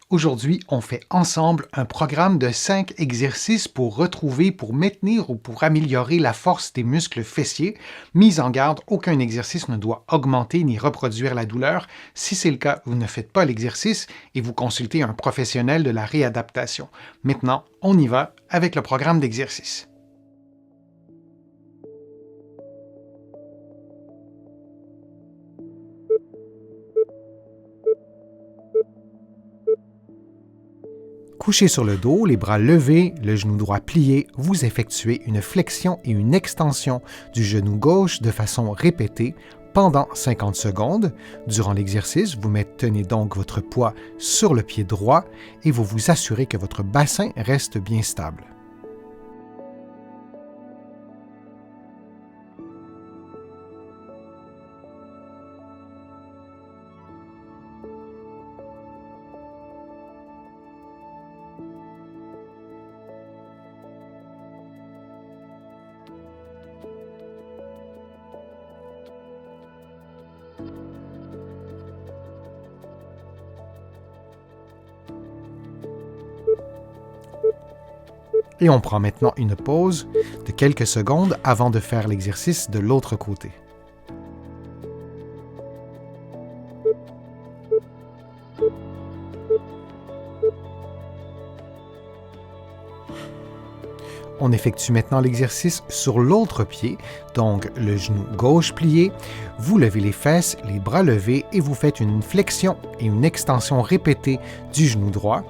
Aujourd'hui, on fait ensemble un programme de 5 exercices pour retrouver, pour maintenir ou pour améliorer la force des muscles fessiers. Mise en garde, aucun exercice ne doit augmenter ni reproduire la douleur. Si c'est le cas, vous ne faites pas l'exercice et vous consultez un professionnel de la réadaptation. Maintenant, on y va avec le programme d'exercice. Couché sur le dos, les bras levés, le genou droit plié, vous effectuez une flexion et une extension du genou gauche de façon répétée pendant 50 secondes. Durant l'exercice, vous maintenez donc votre poids sur le pied droit et vous vous assurez que votre bassin reste bien stable. Et on prend maintenant une pause de quelques secondes avant de faire l'exercice de l'autre côté. On effectue maintenant l'exercice sur l'autre pied, donc le genou gauche plié. Vous levez les fesses, les bras levés et vous faites une flexion et une extension répétée du genou droit.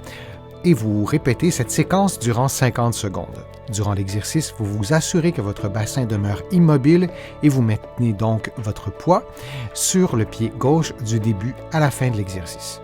Et vous répétez cette séquence durant 50 secondes. Durant l'exercice, vous vous assurez que votre bassin demeure immobile et vous maintenez donc votre poids sur le pied gauche du début à la fin de l'exercice.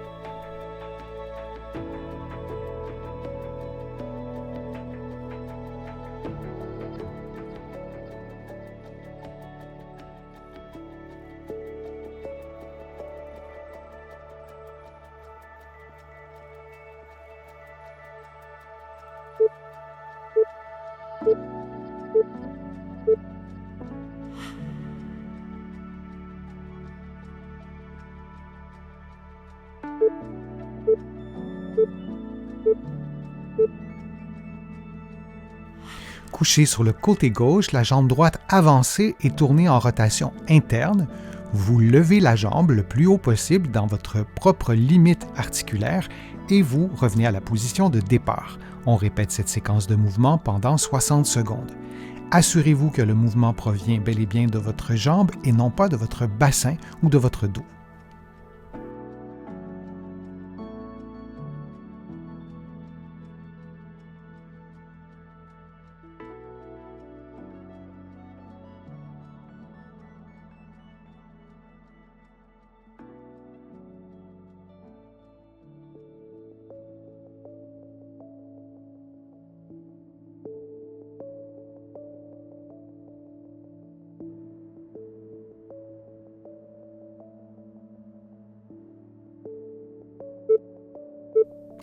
Couché sur le côté gauche, la jambe droite avancée et tournée en rotation interne. Vous levez la jambe le plus haut possible dans votre propre limite articulaire et vous revenez à la position de départ. On répète cette séquence de mouvement pendant 60 secondes. Assurez-vous que le mouvement provient bel et bien de votre jambe et non pas de votre bassin ou de votre dos.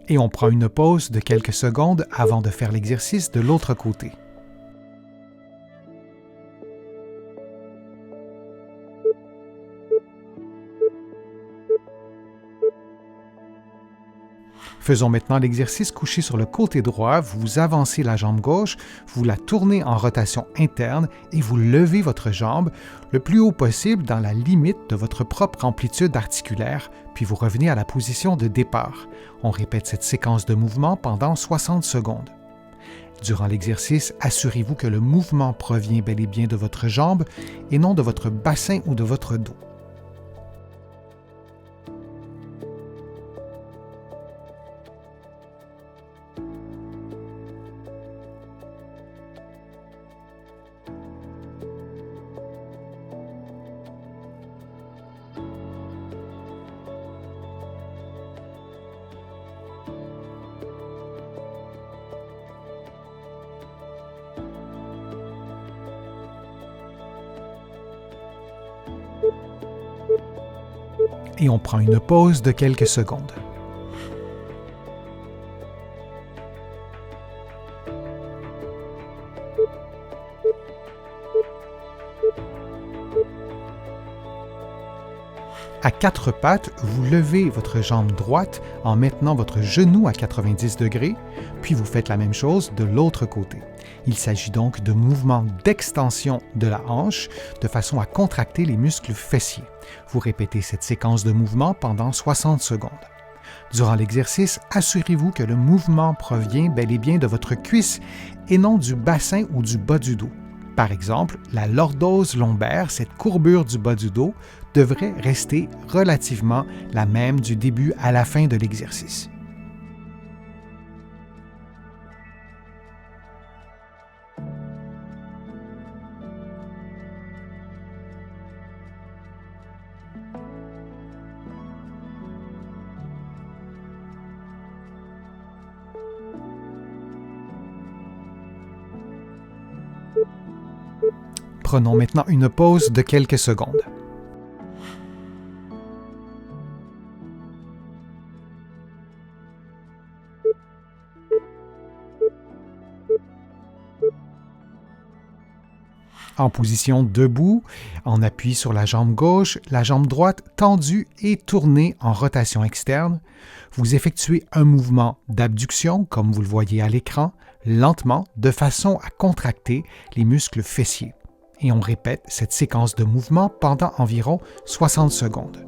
Et on prend une pause de quelques secondes avant de faire l'exercice de l'autre côté. Faisons maintenant l'exercice couché sur le côté droit. Vous avancez la jambe gauche, vous la tournez en rotation interne et vous levez votre jambe le plus haut possible dans la limite de votre propre amplitude articulaire, puis vous revenez à la position de départ. On répète cette séquence de mouvement pendant 60 secondes. Durant l'exercice, assurez-vous que le mouvement provient bel et bien de votre jambe et non de votre bassin ou de votre dos. Et on prend une pause de quelques secondes. À quatre pattes, vous levez votre jambe droite en maintenant votre genou à 90 degrés, puis vous faites la même chose de l'autre côté. Il s'agit donc de mouvements d'extension de la hanche de façon à contracter les muscles fessiers. Vous répétez cette séquence de mouvements pendant 60 secondes. Durant l'exercice, assurez-vous que le mouvement provient bel et bien de votre cuisse et non du bassin ou du bas du dos. Par exemple, la lordose lombaire, cette courbure du bas du dos, devrait rester relativement la même du début à la fin de l'exercice. Prenons maintenant une pause de quelques secondes. En position debout, en appui sur la jambe gauche, la jambe droite tendue et tournée en rotation externe, vous effectuez un mouvement d'abduction, comme vous le voyez à l'écran, lentement, de façon à contracter les muscles fessiers. Et on répète cette séquence de mouvements pendant environ 60 secondes.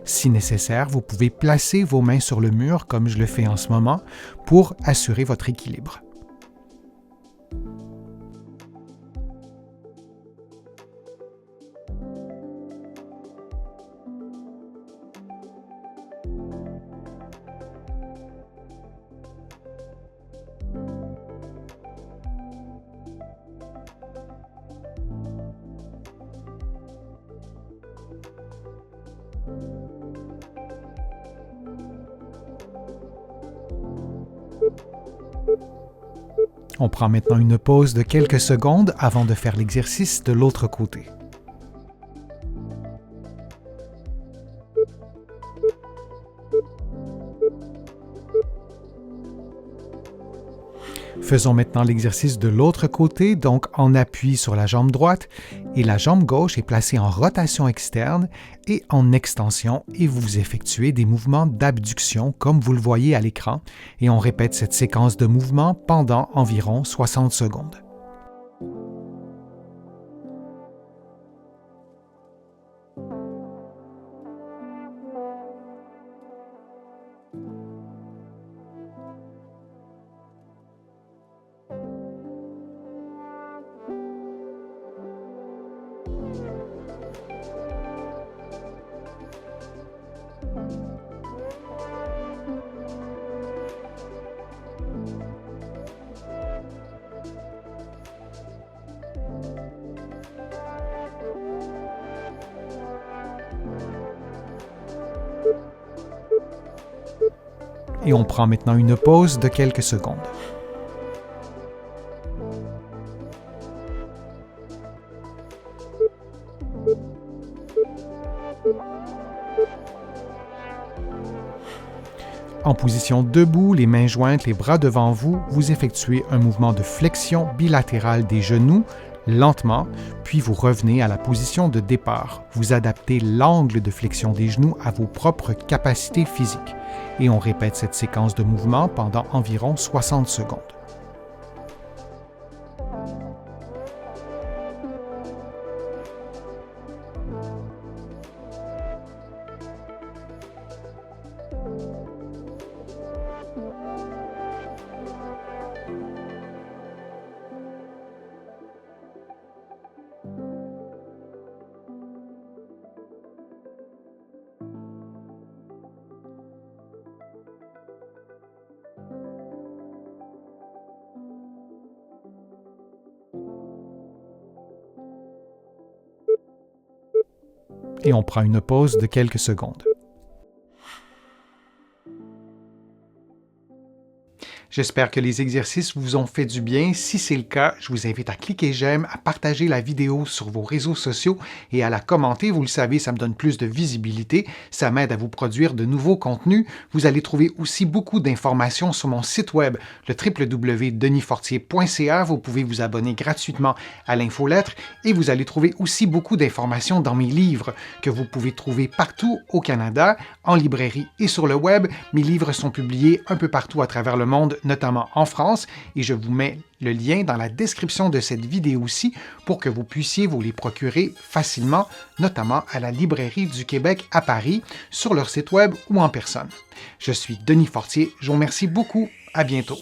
Si nécessaire, vous pouvez placer vos mains sur le mur, comme je le fais en ce moment, pour assurer votre équilibre. On prend maintenant une pause de quelques secondes avant de faire l'exercice de l'autre côté. Faisons maintenant l'exercice de l'autre côté, donc en appui sur la jambe droite, et la jambe gauche est placée en rotation externe et en extension, et vous effectuez des mouvements d'abduction comme vous le voyez à l'écran, et on répète cette séquence de mouvements pendant environ 60 secondes. Et on prend maintenant une pause de quelques secondes. En position debout, les mains jointes, les bras devant vous, vous effectuez un mouvement de flexion bilatérale des genoux lentement, puis vous revenez à la position de départ. Vous adaptez l'angle de flexion des genoux à vos propres capacités physiques. Et on répète cette séquence de mouvements pendant environ 60 secondes. Et on prend une pause de quelques secondes. J'espère que les exercices vous ont fait du bien. Si c'est le cas, je vous invite à cliquer j'aime, à partager la vidéo sur vos réseaux sociaux et à la commenter. Vous le savez, ça me donne plus de visibilité. Ça m'aide à vous produire de nouveaux contenus. Vous allez trouver aussi beaucoup d'informations sur mon site web, le www.denisfortier.ca. Vous pouvez vous abonner gratuitement à l'infolettre et vous allez trouver aussi beaucoup d'informations dans mes livres que vous pouvez trouver partout au Canada, en librairie et sur le web. Mes livres sont publiés un peu partout à travers le monde, notamment en France, et je vous mets le lien dans la description de cette vidéo-ci pour que vous puissiez vous les procurer facilement, notamment à la Librairie du Québec à Paris, sur leur site web ou en personne. Je suis Denis Fortier, je vous remercie beaucoup, à bientôt.